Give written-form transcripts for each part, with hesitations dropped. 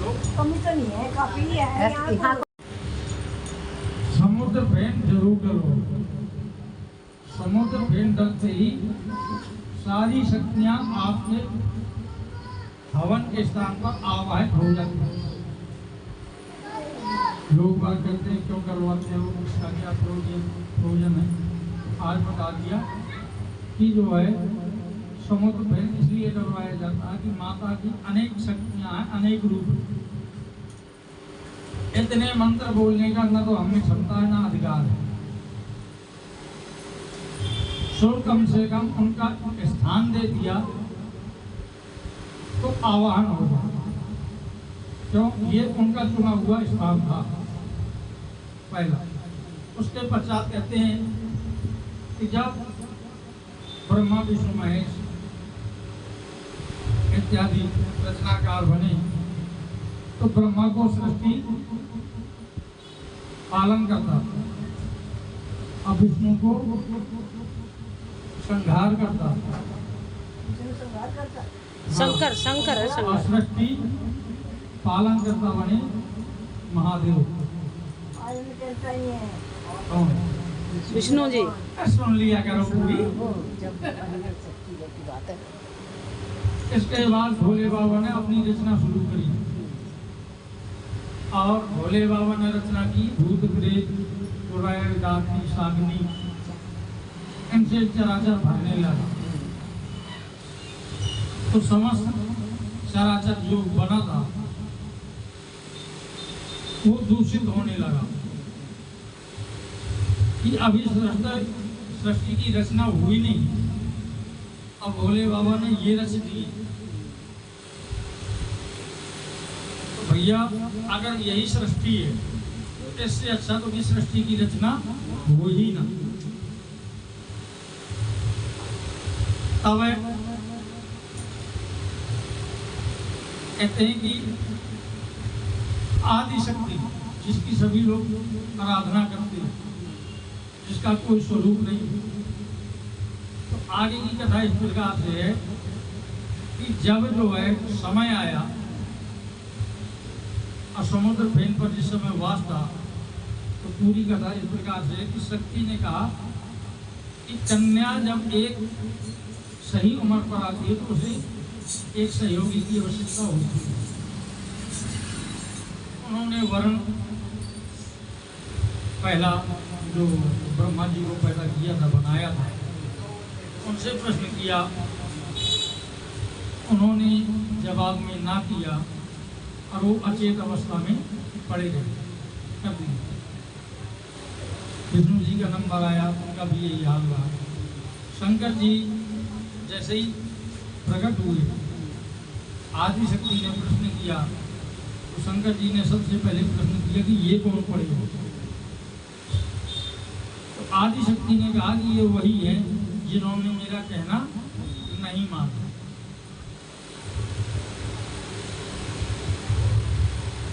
कमी तो नहीं है, काफी है यहाँ। समुद्र फेन जरूर करो। समुद्र फेन डलते ही सारी शक्तियां आपके हवन के स्थान पर आवाहित हो जाती हैं। लोग बात करते हैं क्यों करवाते हो, इसका क्या प्रयोजन है। आज बता दिया कि जो है समुद्र फेन इसलिए डलवाया जाता है कि माता की अनेक शक्तियां हैं, अनेक रूप। इतने मंत्र बोलने का ना तो हमें क्षमता है ना अधिकार है। सो कम से कम उनका स्थान दे दिया तो आवाहन होगा। क्यों? ये उनका चुना हुआ स्थान था पहला। उसके पश्चात कहते हैं कि जब ब्रह्मा विष्णु महेश इत्यादि रचनाकार बने तो ब्रह्मा को सृष्टि पालन करता था, अब विष्णु को संहार करता था। शंकर शंकर है, शंकर सृष्टि पालन करता बने महादेव। कौन? विष्णु जी। सुन लिया करो पूरी। इसके बाद भोले बाबा ने अपनी रचना शुरू करी और भोले बाबा ने रचना की भूत प्रेत पुराण डाकनी सागनी, इनसे चराचर भरने लगा। तो समस्त चराचर जो बना था वो दूषित होने लगा कि अभी सृष्टि की रचना हुई नहीं। अब भोले बाबा ने ये रच दी तो भैया अगर यही सृष्टि है तो इससे अच्छा तो कि सृष्टि की रचना हो ही ना। तब कहते हैं कि आदि शक्ति जिसकी सभी लोग आराधना करते हैं, जिसका कोई स्वरूप नहीं। तो आगे की कथा इस प्रकार से है कि जब जो है समय आया और समुद्र फेन पर जिस समय वास था तो पूरी कथा इस प्रकार से है कि शक्ति ने कहा कि कन्या जब एक सही उम्र पर आती है तो उसे एक सहयोगी की आवश्यकता होती है। उन्होंने वरण पहला जो ब्रह्मा जी को पैदा किया था, बनाया था, उनसे प्रश्न किया। उन्होंने जवाब में ना किया और वो अचेत अवस्था में पड़े रहे। कभी विष्णु जी का नंबर आया, उनका भी यही हाल रहा। शंकर जी जैसे ही प्रकट हुए, आदि शक्ति ने प्रश्न किया तो शंकर जी ने सबसे पहले प्रश्न किया कि ये कौन पड़े हो। तो आदि शक्ति ने कहा कि ये वही है जिन्होंने मेरा कहना नहीं माना।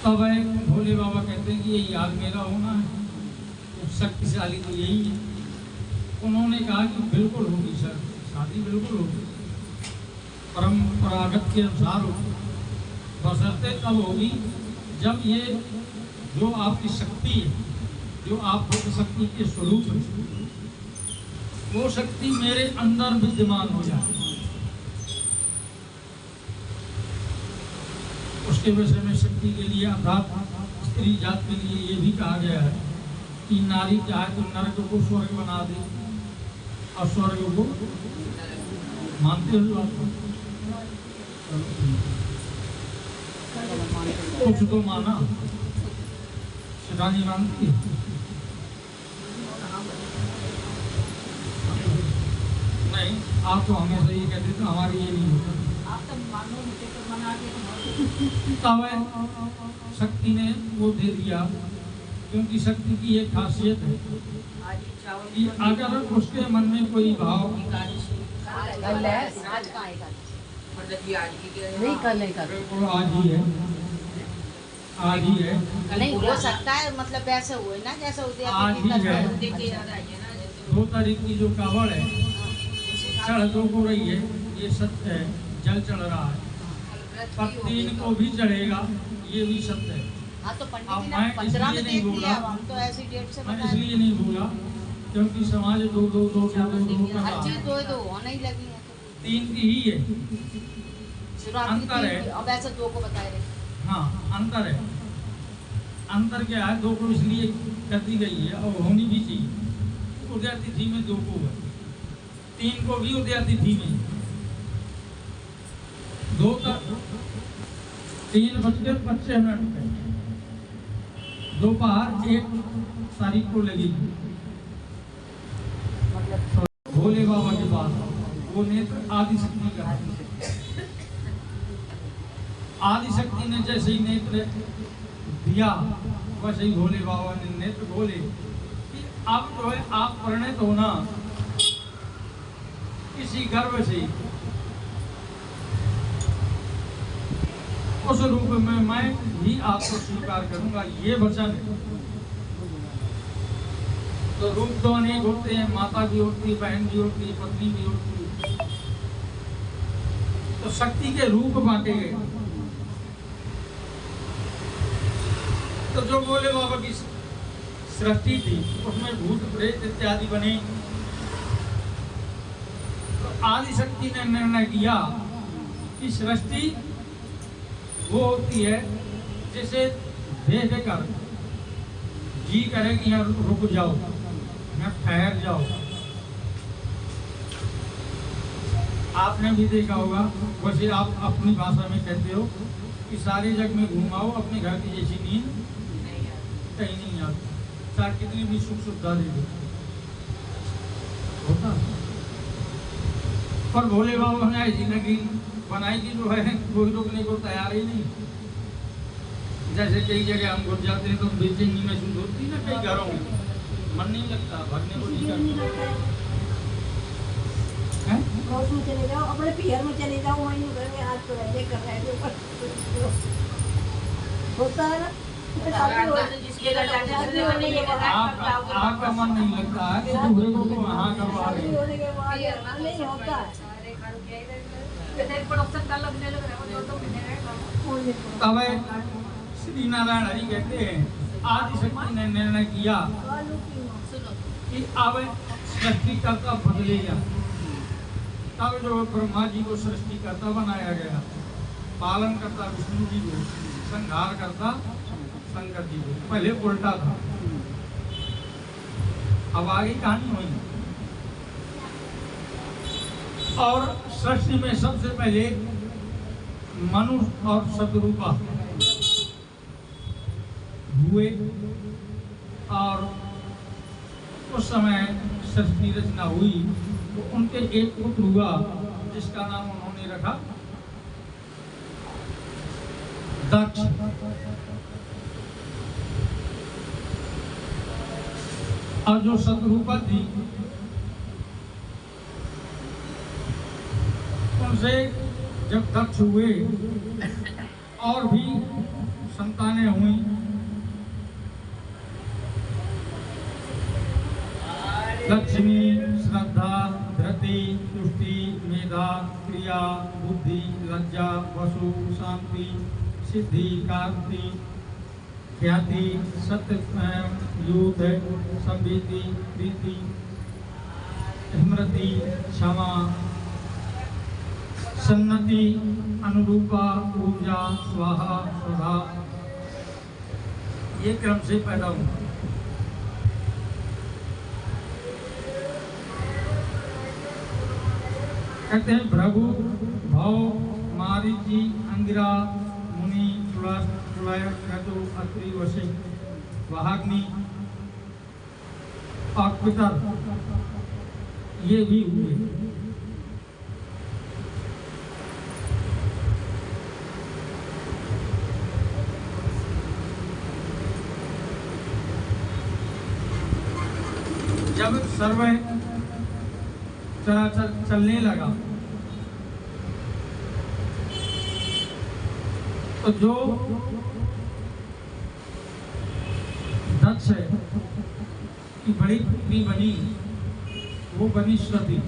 तब भोले बाबा कहते हैं कि ये याद मेरा होना है, तो शक्तिशाली तो यही है। उन्होंने कहा कि बिल्कुल होगी सर, शादी बिल्कुल होगी, परंपरागत के अनुसार होगी, बशर्ते तब होगी जब ये जो आपकी शक्ति है, जो आप शक्ति के स्वरूप है, वो शक्ति मेरे अंदर विद्यमान हो जाए। उसके विषय में शक्ति के लिए अर्थात स्त्री जात के लिए ये भी कहा गया है कि नारी चाहे तो नरक को स्वर्ग बना दे और स्वर्ग को मानते हो आप? कुछ तो माना, शिवानी मानती है। नहीं, आप तो हमेशा ये कहते थे हमारी ये नहीं होता। तब शक्ति ने वो दे दिया, क्योंकि शक्ति की एक खासियत है कि अगर उसके मन में कोई भाव नहीं कल नहीं कर आज ही है नहीं हो सकता है, मतलब ऐसे हुए ना जैसे आज ही है। 2 तारीख की जो कावड़ है चढ़ तो हो रही है, ये सत्य है, जल चढ़ रहा है, पर 3 को भी चढ़ेगा ये भी सत्य है। हाँ तो पंडित अब जी मैं ने 15 में इसलिए देख नहीं लिया, बोला, अब हम तो ऐसी डेट से मैं बताए। इसलिए नहीं बोला क्योंकि समाज दो दो दो दो दो दो कर हर रहा चीज है। दो दो होने ही लगी है। 3 की ही है। शुरुआती अंतर है। 3 अब ऐसे 2 को बताए रहे। हाँ अंतर है। अंतर क्या है, 2 को इसलिए कर दी गई है और होनी भी चाहिए। उदय तिथि में 2 को है, 3 को भी उदय तिथि में 2 तक 3:25 पे दोपहर 1 तारीख को लगेगी। भोले बाबा के पास वो नेत्र आदि शक्ति का है। आदि शक्ति ने जैसे ही नेत्र दिया वैसे ही भोले बाबा ने नेत्र बोले कि अब जो है आप परिणत होना किसी गर्भ से, उस रूप में मैं ही आपको स्वीकार करूंगा। ये वचन है। तो रूप तो अनेक होते हैं, माता भी होती है, बहन भी होती है, पत्नी भी होती है। तो शक्ति के रूप बांटे गए। तो जो भोले बाबा की सृष्टि थी उसमें भूत प्रेत इत्यादि बने। तो आदि शक्ति ने निर्णय किया कि सृष्टि वो होती है जिसे देख कर जी करे कि यहाँ रुक जाओ, यहाँ ठहर जाओ। आपने भी देखा होगा, वैसे आप अपनी भाषा में कहते हो कि सारे जग में घुमाओ, अपने घर की जैसी नींद कहीं नहीं आती, चाहे कितनी भी सुख सुविधा दे दो। होता पर भोले बाबा ने ऐसी जिंदगी बनाई कि जो है कोई रुकने को तैयार ही नहीं। जैसे कई जगह हम घुस जाते हैं तो बेचैनी महसूस होती है ना, कई घरों में मन नहीं लगता, भरने को नहीं करता। गाँव में चले जाओ, अपने पियर में चले जाओ, वहीं घर में आज तो रहने कर रहे हैं। होता है ना, आपका मन नहीं लगता है कि दूसरे को वहाँ करवा रहे होने के बाद नहीं होता है। तब श्री नारायण हरि कहते हैं आदि शक्ति ने निर्णय किया कि अब सृष्टिकर्ता बदलेगा। तब जो ब्रह्मा जी को सृष्टिकर्ता बनाया गया, पालन करता विष्णु जी को, संहार करता शंकर जी को। पहले उल्टा था, अब आगे कहानी हुई। और सृष्टि में सबसे पहले मनुष्य और शत्रुपा हुए और उस समय सृष्टि रचना हुई तो उनके एक पुत्र हुआ जिसका नाम उन्होंने रखा दक्ष। और जो शत्रुपा थी उनसे जब दक्ष हुए और भी संतानें हुई, लक्ष्मी, श्रद्धा, धृति, तुष्टि, मेधा, क्रिया, बुद्धि, लज्जा, वसु, शांति, सिद्धि, कांति, ख्याति, सत्य, युद्ध, संविधि, प्रीति, स्मृति, क्षमा, सन्नति, अनुरूपा, ऊर्जा, स्वाहा, स्वधा, ये क्रम से पैदा हुआ। कहते हैं भृगु, भव, मारीचि, अंगिरा, मुनि, तुलय, क्रतु, अत्रि, वशिष्ठ, वाहाग्नि और पितर ये भी हुए। जब सर्व चराचर चलने लगा तो जो दक्ष की बड़ी पुत्री बनी वो बनी सती।